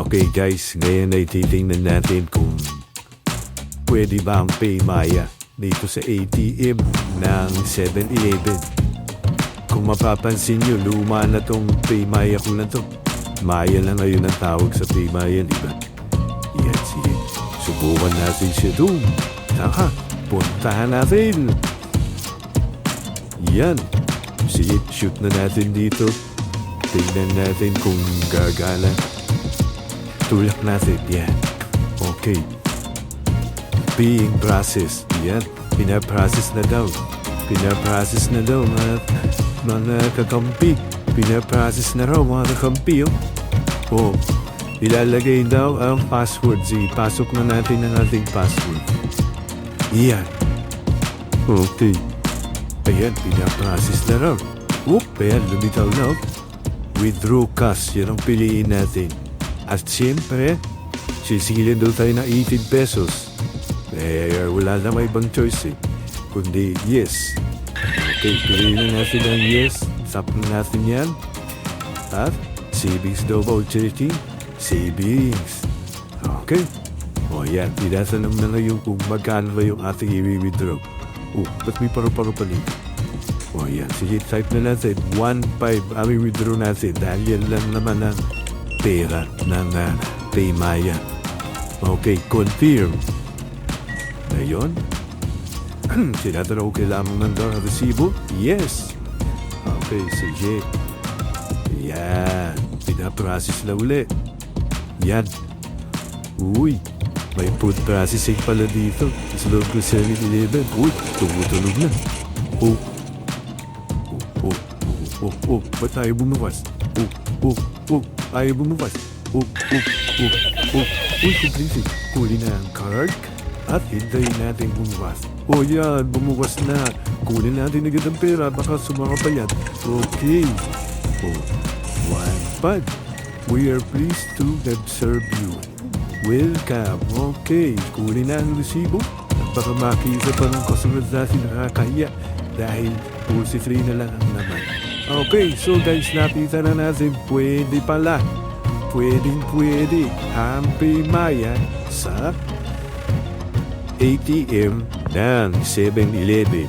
Okay guys, ngayon ay titingnan natin kung pwede ba ang Paymaya dito sa ATM ng 7-Eleven. Kung mapapansin nyo, luma na tong Paymaya ko na to. Maya na ngayon ang tawag sa Paymaya, di ba? Yan, sige. Subukan natin siya doon. Taka, puntahan natin. Yan. Sige, shoot na natin dito. Tingnan natin kung gagana. Tulak natin. Yan. Okay. Being processed. Yan. Pinaprocess na daw. Pinaprocess na daw mga kakampi. Pinaprocess na raw mga kakampi. Oh. Ilalagay daw ang password. Sige, pasok na natin ang ating password. Yan. Okay. Ayan, pinaprocess na raw. Oop, ayan, lumitaw na. Withdraw cash, yan ang piliin natin. At siyempre, sisilin daw tayo ng 18 pesos. Wala na may ibang choice kundi yes. Okay, piliin na natin ang yes. Sap na natin yan. At savings daw voucher. Savings. Okay. O yan, tinatanong na ngayon kung magkano ba yung ating i-withdraw. Ba't may paru-paro pa dito? O yan, sige, type na natin 1.5 ang i-withdraw natin dahil yan lang naman ang pera ng Paymaya. Okay, confirm. Ngayon, sinatanaw kailangan ng resibo? Yes. Okay, sige. Yan, pinaprocess na uli. Yan. Uy, may food processing pala dito. Sa loob ko 7-Eleven. Uy, tumutunog na. Ba't tayo bumukas? Ayaw bumukas. Uy, kumplisi. Kunin na ang card at hintayin natin bumukas. Yan, bumukas na. Kunin natin agad ang pera. Baka sumaka pa yan. Okay. 1.5. We are pleased to have served you. Welcome. Okay. Kunin na ang resibo. At baka makita pa ng kasunod natin nakakahiya dahil 43 na lang ang naman. Okay. So guys, nakita na natin pwede pala. Pwede ang Paymaya sa ATM ng 7-Eleven.